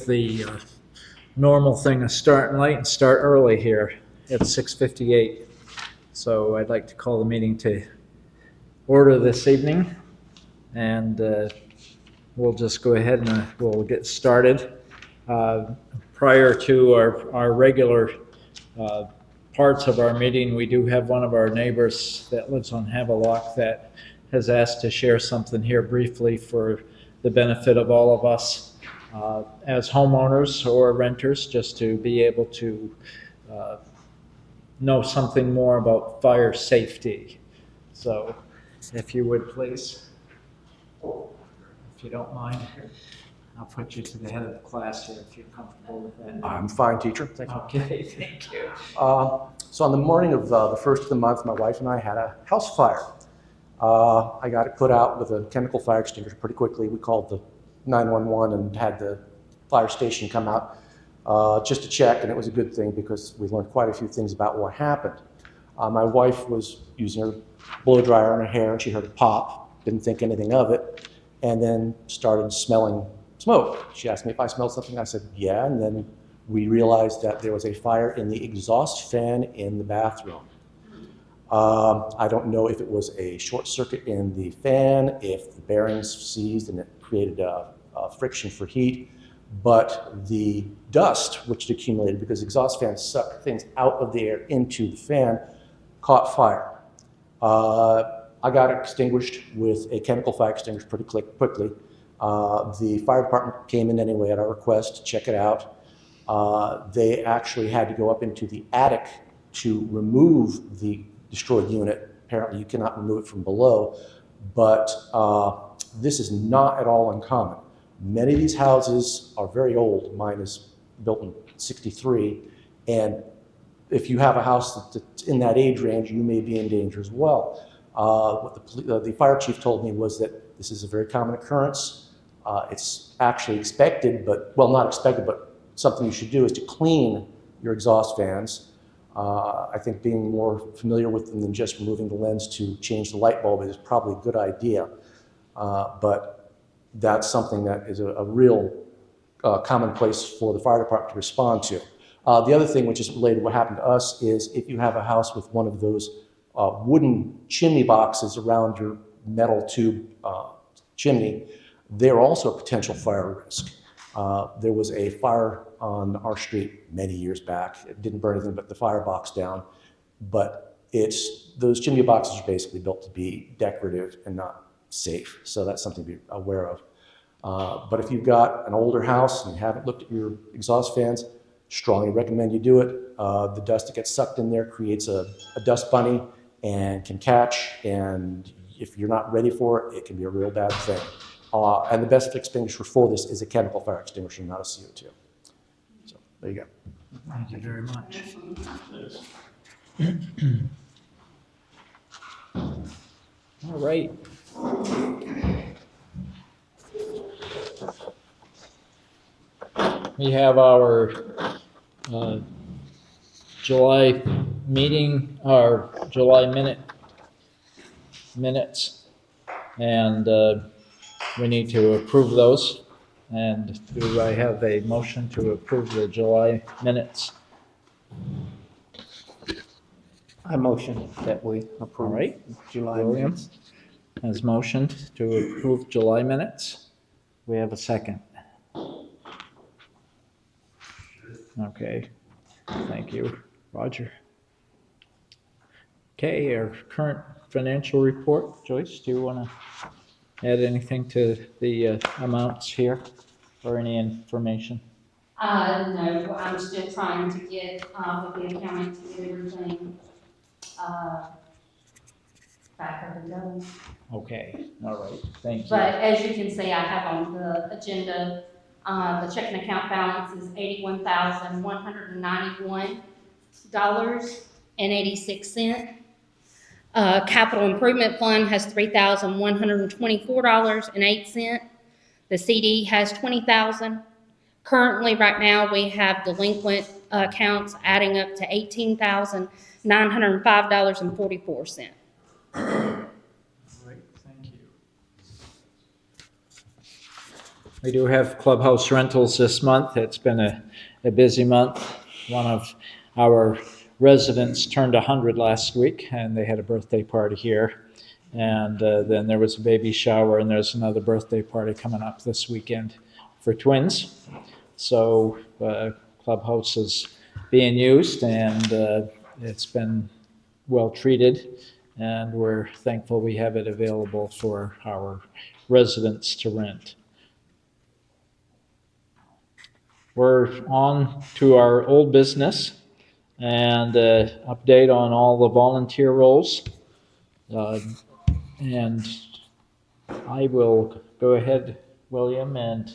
with the normal thing of starting late and start early here at 6:58. So I'd like to call the meeting to order this evening, and we'll just go ahead and we'll get started. Prior to our regular parts of our meeting, we do have one of our neighbors that lives on Havelock that has asked to share something here briefly for the benefit of all of us as homeowners or renters, just to be able to know something more about fire safety. So if you would please, if you don't mind, I'll put you to the head of the class here if you're comfortable with that. I'm fine, teacher. Thank you. Okay, thank you. So on the morning of the first of the month, my wife and I had a house fire. I got it put out with a chemical fire extinguisher pretty quickly. We called the 911 and had the fire station come out just to check, and it was a good thing because we learned quite a few things about what happened. My wife was using her blow dryer on her hair and she heard a pop, didn't think anything of it, and then started smelling smoke. She asked me if I smelled something. I said, yeah, and then we realized that there was a fire in the exhaust fan in the bathroom. I don't know if it was a short circuit in the fan, if the bearings seized and it created a friction for heat, but the dust which accumulated, because exhaust fans suck things out of the air into the fan, caught fire. I got it extinguished with a chemical fire extinguisher pretty quickly. The fire department came in anyway at our request to check it out. They actually had to go up into the attic to remove the destroyed unit. Apparently you cannot remove it from below, but this is not at all uncommon. Many of these houses are very old. Mine is built in '63, and if you have a house that's in that age range, you may be in danger as well. What the fire chief told me was that this is a very common occurrence. It's actually expected, well, not expected, but something you should do is to clean your exhaust fans. I think being more familiar with them than just removing the lens to change the light bulb is probably a good idea. But that's something that is a real commonplace for the fire department to respond to. The other thing which is related to what happened to us is if you have a house with one of those wooden chimney boxes around your metal tube chimney, they're also a potential fire risk. There was a fire on our street many years back. It didn't burn anything but the firebox down, but those chimney boxes are basically built to be decorative and not safe, so that's something to be aware of. But if you've got an older house and you haven't looked at your exhaust fans, strongly recommend you do it. The dust that gets sucked in there creates a dust bunny and can catch, and if you're not ready for it, it can be a real bad thing. And the best extinguisher for this is a chemical fire extinguisher, not a CO2. So there you go. Thank you very much. All right. We have our July meeting, our July minutes, and we need to approve those. And do I have a motion to approve the July minutes? I motion that we approve. All right. July William minutes. has motioned to approve July minutes. We have a second. Okay, thank you, Roger. Okay, our current financial report. Joyce, do you want to add anything to the amounts here or any information? No, I'm still trying to get, with the accounting to get everything, back up and going. Okay, all right, thank you. But as you can see, I have on the agenda, the checking account balance is $81,191.86. Capital Improvement Fund has $3,124.08. The CD has $20,000. Currently, right now, we have delinquent accounts adding up to $18,905.44. All right, thank you. We do have clubhouse rentals this month. It's been a busy month. One of our residents turned 100 last week, and they had a birthday party here. And then there was a baby shower, and there's another birthday party coming up this weekend for twins. So clubhouse is being used, and it's been well treated, and we're thankful we have it available for our residents to rent. We're on to our old business and update on all the volunteer roles. And I will go ahead, William, and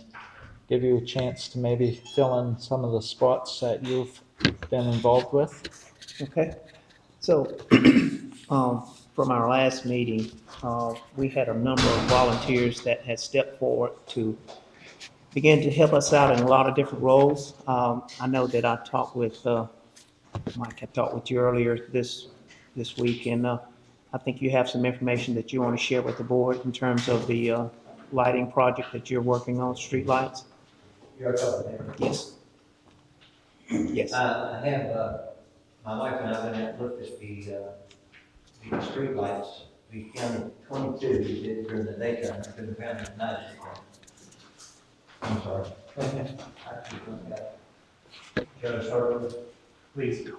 give you a chance to maybe fill in some of the spots that you've been involved with. Okay, so, from our last meeting, we had a number of volunteers that had stepped forward to begin to help us out in a lot of different roles. I know that I talked with, Mike, I talked with you earlier this week, and, I think you have some information that you want to share with the board in terms of the, lighting project that you're working on, street lights? You're talking there. Yes. Yes. I have, my wife and I went out and looked at the street lights. We counted 22 we did during the daytime, I couldn't count at night. I'm sorry. Actually, should I start over? Please.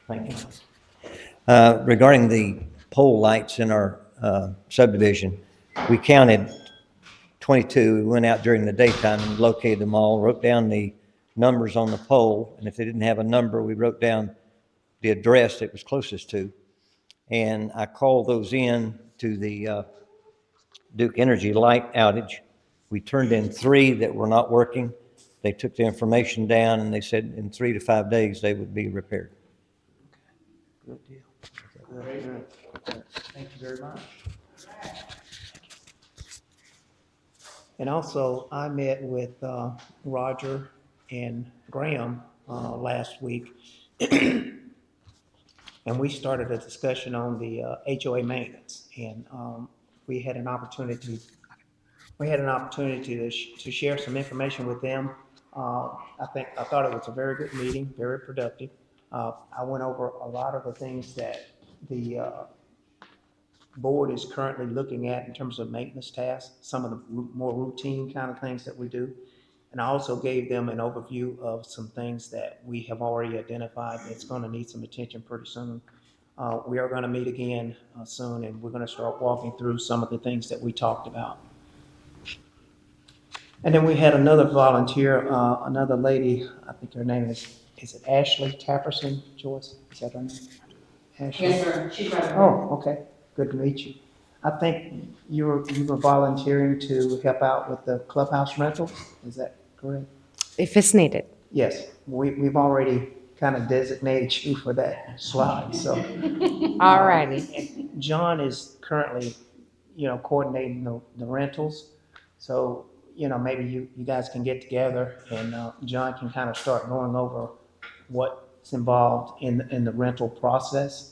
Thank you. Regarding the pole lights in our subdivision, we counted 22. We went out during the daytime and located them all, wrote down the numbers on the pole, and if they didn't have a number, we wrote down the address it was closest to. And I called those in to the Duke Energy light outage. We turned in 3 that were not working. They took the information down and they said in 3 to 5 days they would be repaired. Good deal. Good. Thank you very much. And also, I met with Roger and Graham last week, and we started a discussion on the HOA maintenance. And we had an opportunity to share some information with them. I thought it was a very good meeting, very productive. I went over a lot of the things that the board is currently looking at in terms of maintenance tasks, some of the more routine kind of things that we do. And I also gave them an overview of some things that we have already identified that's going to need some attention pretty soon. We are going to meet again soon, and we're going to start walking through some of the things that we talked about. And then we had another volunteer, another lady, I think her name is it Ashley Tapperson, Joyce? Is that her name? Ashley? Yes, sir. She's right. Oh, okay. Good to meet you. I think you were volunteering to help out with the clubhouse rentals. Is that correct? If it's needed. Yes. We've already kind of designated you for that slide, so. All righty. And John is currently, coordinating the rentals. So, maybe you guys can get together and John can kind of start going over what's involved in the rental process.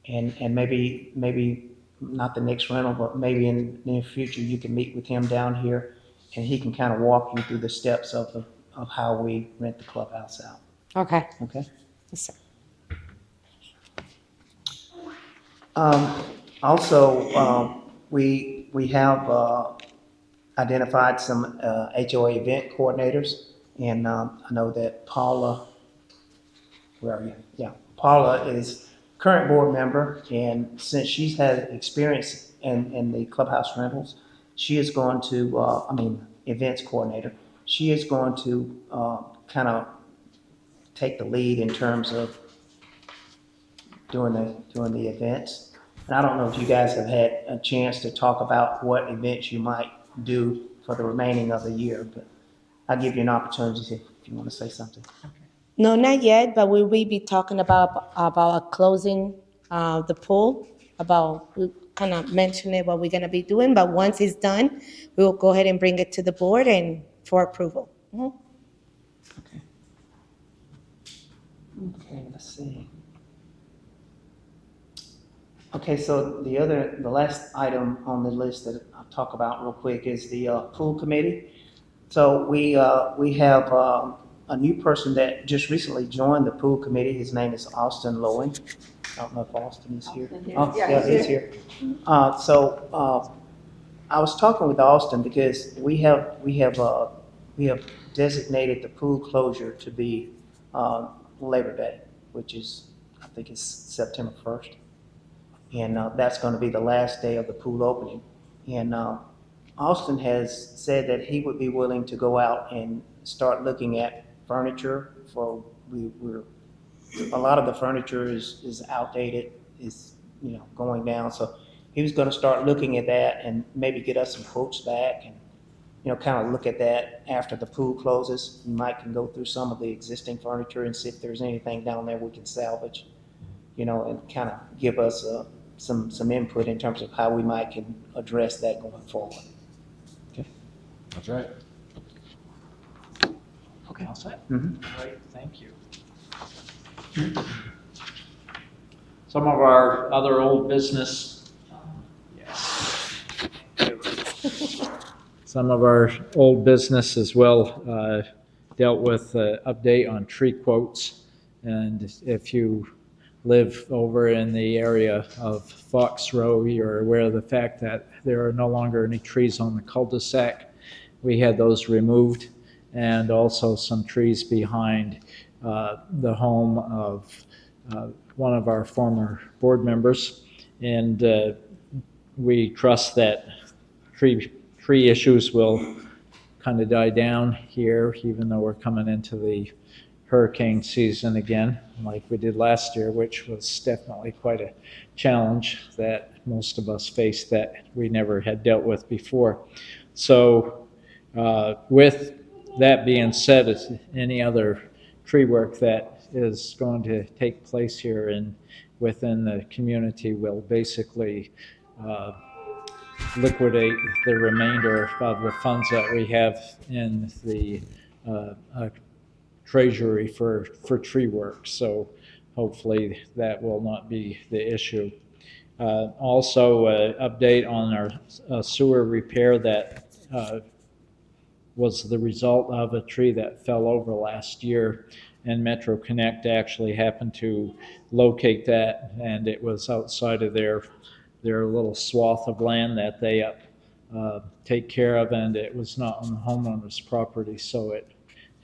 And maybe not the next rental, but maybe in the near future, you can meet with him down here and he can kind of walk you through the steps of how we rent the clubhouse out. Okay. Okay? Yes, sir. Also, we have identified some HOA event coordinators, and I know that Paula, where are you? Yeah, Paula is current board member, and since she's had experience in the clubhouse rentals, she is going to, events coordinator, she is going to kind of take the lead in terms of doing the events. And I don't know if you guys have had a chance to talk about what events you might do for the remaining of the year, but I'll give you an opportunity if you want to say something. No, not yet, but we will be talking about closing the pool, we kind of mention it, what we're going to be doing, but once it's done, we will go ahead and bring it to the board and for approval. Mhm. Okay, let's see. Okay, so the last item on the list that I'll talk about real quick is the pool committee. So we have a new person that just recently joined the pool committee. His name is Austin Lowen. I don't know if Austin is here. Oh, yeah, he's here. I was talking with Austin because we have designated the pool closure to be Labor Day, which is, I think it's September 1st. And that's going to be the last day of the pool opening. And Austin has said that he would be willing to go out and start looking at furniture for, we're, a lot of the furniture is outdated, is, going down. So he was going to start looking at that and maybe get us some quotes back and, kind of look at that after the pool closes. We might can go through some of the existing furniture and see if there's anything down there we can salvage, and kind of give us some input in terms of how we might can address that going forward. That's right. Okay, all set? Mhm. All right, thank you. Some of our other old business. Yes. Some of our old business as well dealt with update on tree quotes. And if you live over in the area of Fox Row, you're aware of the fact that there are no longer any trees on the cul-de-sac. We had those removed, and also some trees behind the home of one of our former board members. And we trust that tree issues will kind of die down here, even though we're coming into the hurricane season again, like we did last year, which was definitely quite a challenge that most of us faced that we never had dealt with before. So with that being said, is any other tree work that is going to take place here and within the community will basically liquidate the remainder of the funds that we have in the treasury for tree work. So hopefully that will not be the issue. Also, update on our sewer repair that was the result of a tree that fell over last year, and Metro Connect actually happened to locate that, and it was outside of their little swath of land that they take care of, and it was not on the homeowner's property, so it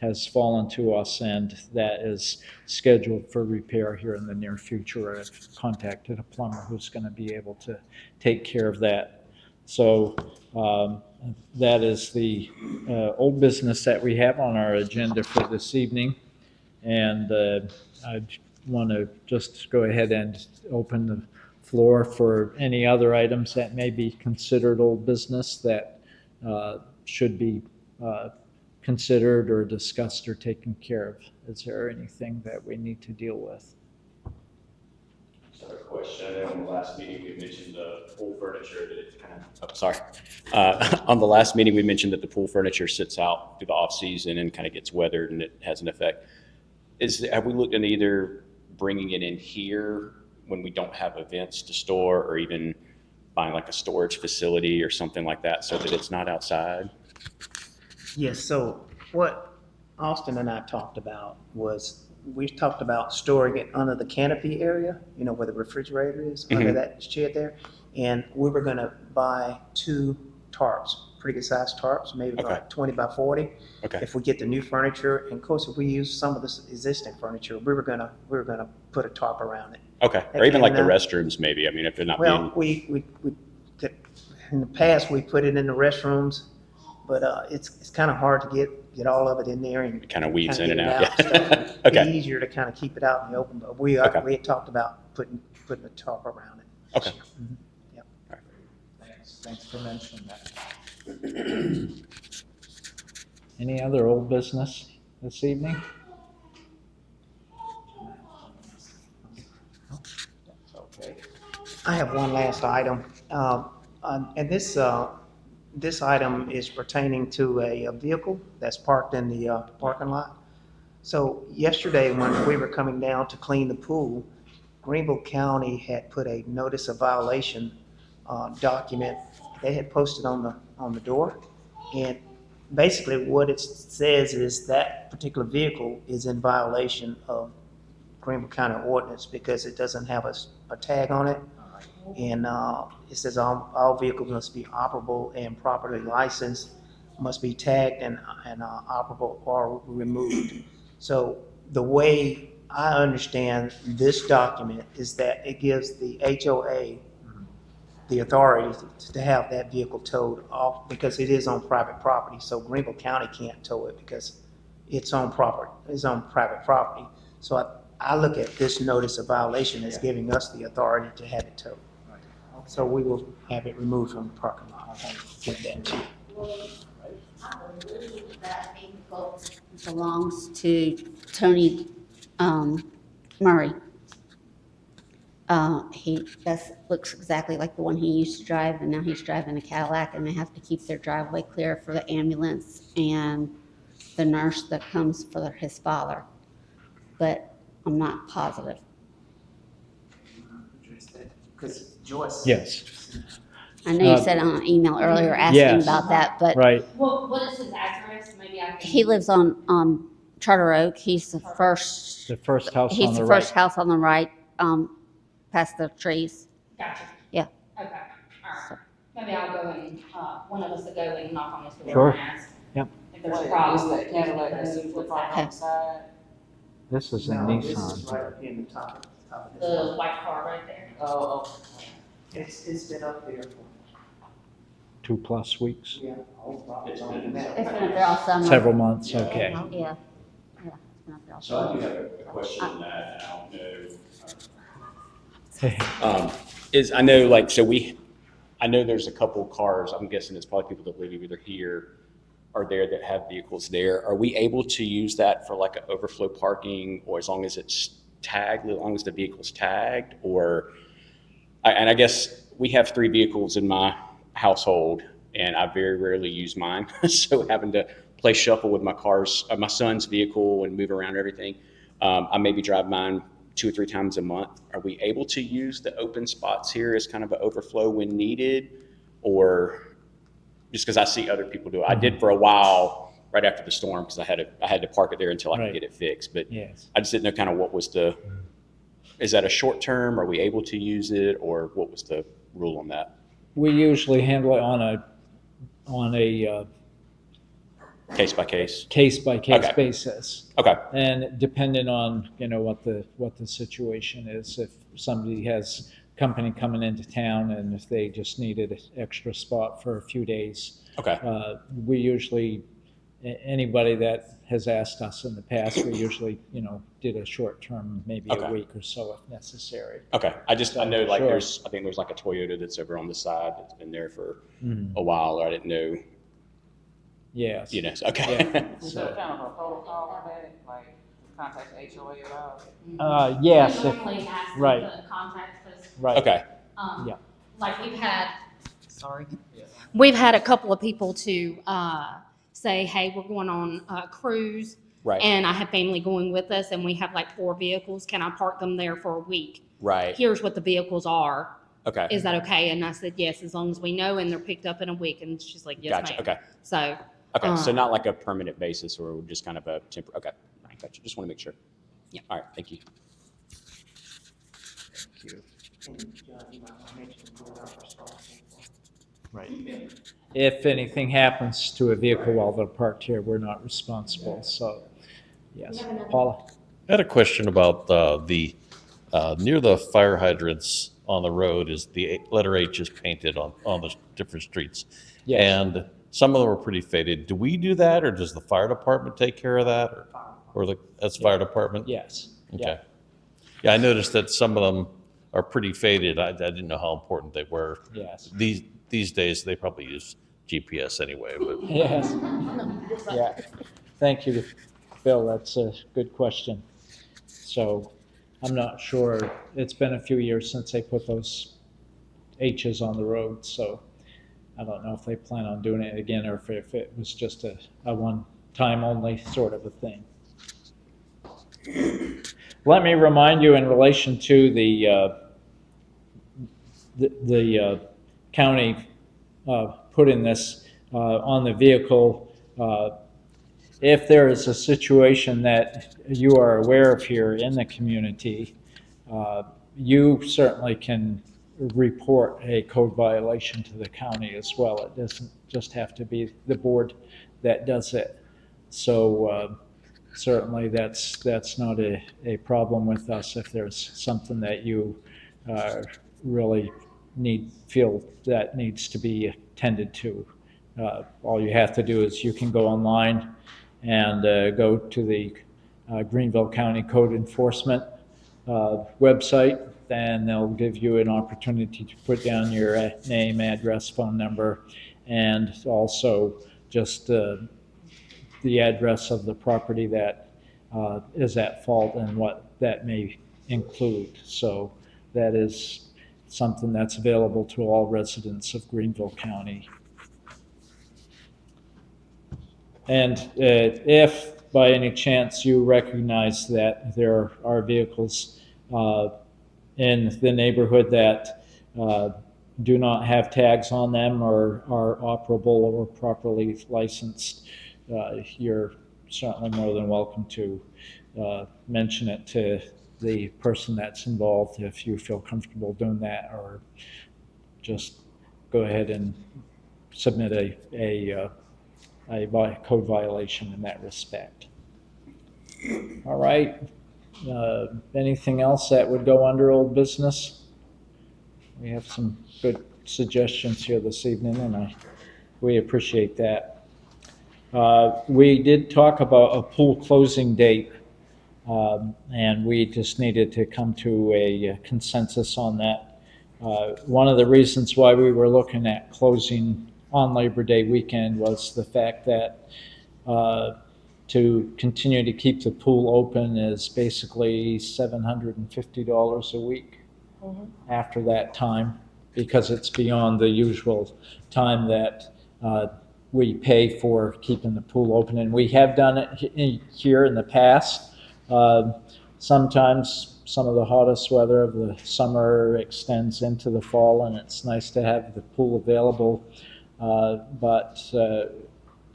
has fallen to us, and that is scheduled for repair here in the near future. I've contacted a plumber who's going to be able to take care of that. So that is the old business that we have on our agenda for this evening. And I want to just go ahead and open the floor for any other items that may be considered old business that should be considered or discussed or taken care of. Is there anything that we need to deal with? Just have a question. I know in the last meeting we mentioned the pool furniture that it's kind of, oh, sorry. On the last meeting, we mentioned that the pool furniture sits out through the off season and kind of gets weathered and it has an effect. Have we looked into either bringing it in here when we don't have events to store, or even buying like a storage facility or something like that so that it's not outside? Yes, so what Austin and I talked about was, we talked about storing it under the canopy area, where the refrigerator is, under that shed there. And we were gonna buy 2 tarps, pretty good sized tarps, maybe Okay. like 20 by 40. Okay. If we get the new furniture, and of course, if we use some of this existing furniture, we were gonna put a tarp around it. Okay. Or even like the And, restrooms, maybe. I mean, if they're not Well, being. we in the past, we put it in the restrooms, but it's kind of hard to get all of it in there, and It kind of weaves in kinda and get out. it Yeah. stuff. It'd Okay. be easier to kind of keep it out in the open, but we Okay. had talked about putting a tarp around it. Okay. Yep. Thanks for mentioning that. Any other old business this evening? That's okay. I have one last item, and this item is pertaining to a vehicle that's parked in the parking lot. So yesterday, when we were coming down to clean the pool, Greenville County had put a notice of violation document. They had posted on the door. And basically what it says is that particular vehicle is in violation of Greenville County ordinance because it doesn't have a tag on it. And it says all vehicles must be operable and properly licensed, must be tagged and operable or removed. So the way I understand this document is that it gives the HOA the authority to have that vehicle towed off because it is on private property. So Greenville County can't tow it because it's on private property. So I look at this notice of violation as giving us the authority to have it towed. So we will have it removed from the parking lot. I'll get that to you. I believe that vehicle belongs to Tony Murray. Looks exactly like the one he used to drive, and now he's driving a Cadillac, and they have to keep their driveway clear for the ambulance and the nurse that comes for his father. But I'm not positive. Because Joyce. Yes, I know you said on an email earlier asking yes. about that, but right. What is his address? Maybe I can. he lives on Charter Oak. He's the first. The first house He's on the the first right. house on the right, past the trees. Gotcha. Yeah. Okay, all right. Maybe I'll go and, one of us will go and knock on his door Sure. and ask. Yep. If there's a problem. Is that Cadillac that's What's usually that? parked on the side? This is a No, this is Nissan. right up here in the top of this. The white car right there. Oh, It's been up there for, 2+ weeks, probably It's been up there all summer. several months, okay. Yeah, yeah. It's been up there all So I summer. do have a question on that, and I don't know. Hey, I know, like, I know there's a couple cars, I'm guessing it's probably people that live either here or there that have vehicles there. Are we able to use that for like an overflow parking, or as long as it's tagged, as long as the vehicle's tagged? Or, and I guess we have 3 vehicles in my household, and I very rarely use mine. So having to play shuffle with my son's vehicle and move around everything, I maybe drive mine 2 or 3 times a month. Are we able to use the open spots here as kind of an overflow when needed? Or just because I see other people do it? I did for a while right after the storm because I had to park it there until I Right. could get it fixed. But Yes. I just didn't know kind of what was is that a short term? Are we able to use it, or what was the rule on that? We usually handle it on a Case by case? case-by-case Okay. basis. Okay. And depending on, what the situation is, if somebody has company coming into town and if they just needed an extra spot for a few days, Okay. we usually, anybody that has asked us in the past, we usually, did a short term, maybe Okay. a week or so if necessary. Okay. I know like Sure. I think there's like a Toyota that's over on the side that's been there for Mhm. a while. Or I didn't know, Yes. so, okay. Yeah. is there kind of a protocol on that, like to contact the HOA about it? Yes, We if, normally ask them right. to contact us. right. Okay. Yeah. Like we've had a couple of people to say, hey, we're going on a cruise. Right. And I have family going with us and we have like 4 vehicles. Can I park them there for a week? Right. Here's what the vehicles are. Okay. Is that okay? And I said, yes, as long as we know and they're picked up in a week. And she's like, yes, Gotcha. ma'am. Okay. So. Okay. So uh, not like a permanent basis, or just kind of a temporary. Okay. Gotcha. Just want to make sure. Yeah. All right. Thank you. and John, you might want to mention we're not responsible for. Right. If anything happens to a vehicle while they're parked here, we're not responsible. So, yes. Paula? I had a question about the near the fire hydrants on the road is the letter H is painted on the different streets. Yes. And some of them are pretty faded. Do we do that, or does the fire department take care of that? Or that's fire department? Yes. Okay. Yeah, I noticed that some of them are pretty faded. I didn't know how important they were. Yes. These days, they probably use GPS anyway, but. Yes. Yeah. Thank you, Bill. That's a good question. So I'm not sure. It's been a few years since they put those H's on the road, so I don't know if they plan on doing it again or if it was just a one-time only sort of a thing. let me remind you in relation to the county putting this on the vehicle. If there is a situation that you are aware of here in the community, you certainly can report a code violation to the county as well. It doesn't just have to be the board that does it. So certainly that's not a problem with us if there's something that you really feel that needs to be attended to. All you have to do is you can go online and go to the Greenville County Code Enforcement website, and they'll give you an opportunity to put down your name, address, phone number, and also just the address of the property that is at fault and what that may include. So that is something that's available to all residents of Greenville County. And if by any chance you recognize that there are vehicles in the neighborhood that do not have tags on them or are operable or properly licensed, you're certainly more than welcome to mention it to the person that's involved if you feel comfortable doing that, or just go ahead and submit a code violation in that respect. All right. Anything else that would go under old business? We have some good suggestions here this evening, and we appreciate that. We did talk about a pool closing date, and we just needed to come to a consensus on that. One of the reasons why we were looking at closing on Labor Day weekend was the fact that to continue to keep the pool open is basically $750 a week after that time, because it's beyond the usual time that we pay for keeping the pool open. And we have done it here in the past. Sometimes some of the hottest weather of the summer extends into the fall, and it's nice to have the pool available. But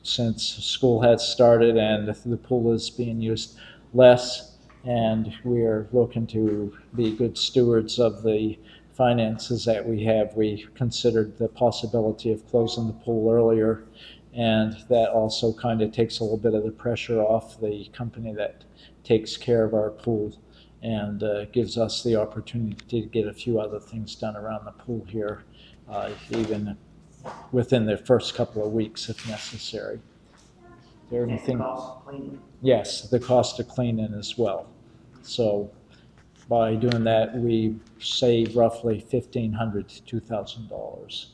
since school has started and the pool is being used less, and we're looking to be good stewards of the finances that we have, we considered the possibility of closing the pool earlier, and that also kind of takes a little bit of the pressure off the company that takes care of our pool, and gives us the opportunity to get a few other things done around the pool here, even within the first couple of weeks if necessary. Is there anything? Cost of cleaning. Yes, the cost of cleaning as well. So by doing that, we save roughly $1,500 to $2,000.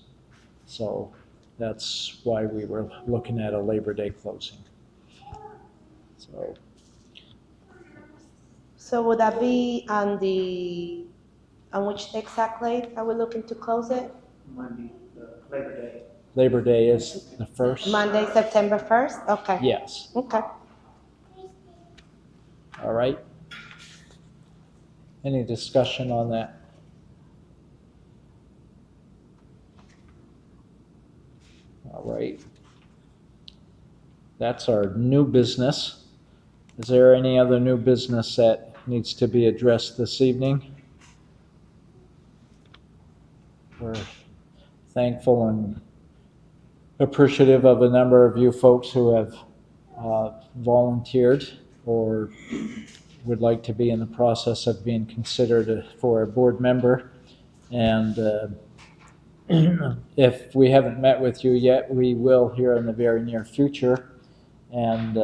So that's why we were looking at a Labor Day closing. So would that be on which exactly are we looking to close it? Monday, Labor Day. Labor Day is the first? Monday, September 1st? Okay. Yes. Okay. All right. Any discussion on that? All right. That's our new business. Is there any other new business that needs to be addressed this evening? We're thankful and appreciative of a number of you folks who have volunteered or would like to be in the process of being considered for a board member. And if we haven't met with you yet, we will here in the very near future. And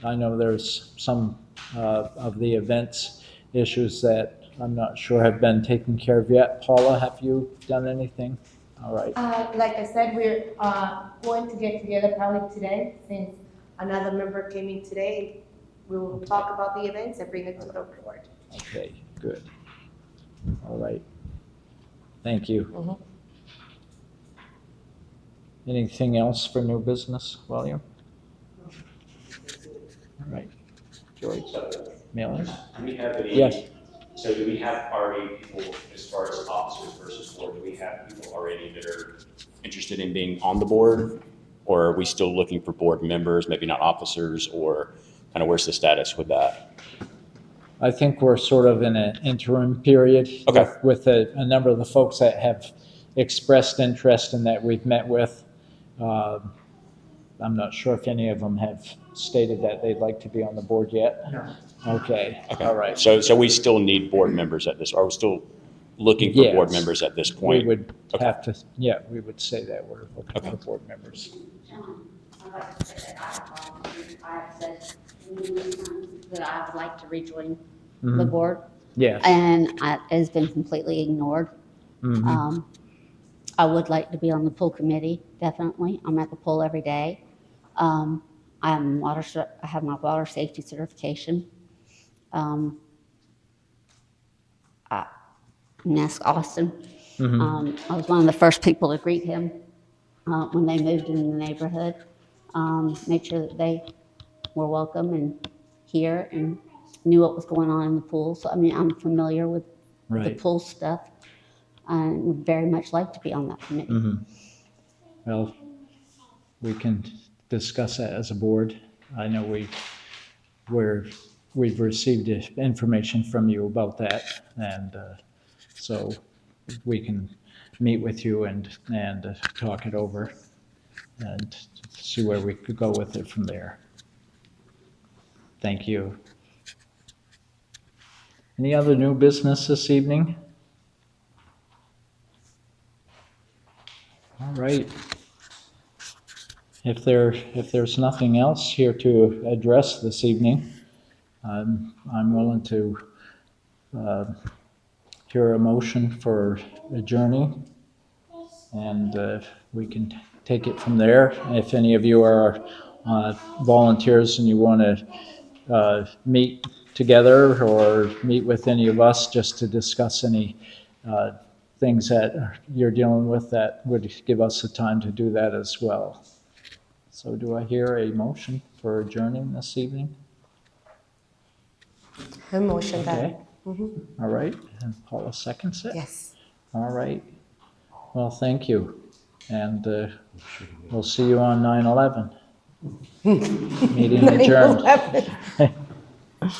I know there's some of the events issues that I'm not sure have been taken care of yet. Paula, have you done anything? All right. Like I said, we're going to get together probably today, since another member came in today. We will talk about the events and bring it to the board. Okay, good. All right. Thank you. Anything else for new business, William? All right. George? Mailer? Do we have any? Yes. So do we have already people, as far as officers versus board, do we have people already that are interested in being on the board? Or are we still looking for board members, maybe not officers, or kind of where's the status with that? I think we're sort of in an interim period Okay. with a number of the folks that have expressed interest and that we've met with. I'm not sure if any of them have stated that they'd like to be on the board yet. No. Okay, Okay. all right. So we still need board members at this, are we still looking for board Yes. members at this We point? would Okay. have to, yeah, we would say that we're looking Okay. for board members. John, I'd like to say that I have said numerous times that I would like to rejoin the board, Yes. and it's been completely ignored. Mhm. I would like to be on the pool committee, definitely. I'm at the pool every day. I have my water safety certification. I can ask Austin. I was one of the first people to greet him when they moved in the neighborhood. Make sure that they were welcome and here and knew what was going on in the pool. So, I mean, I'm familiar with the Right. pool stuff and would very much like to be on that committee. Well, we can discuss that as a board. I know we've received information from you about that, and so we can meet with you and talk it over and see where we could go with it from there. Thank you. Any other new business this evening? All right. If there's nothing else here to address this evening, I'm willing to hear a motion for adjourning, and we can take it from there. If any of you are volunteers and you want to meet together or meet with any of us just to discuss any things that you're dealing with, that would give us the time to do that as well. So do I hear a motion for adjourning this evening? I motion Okay. that. All right, and Paula seconds it? Yes. All right. Well, thank you, and we'll see you on 9/11. Meeting adjourned. 9/11.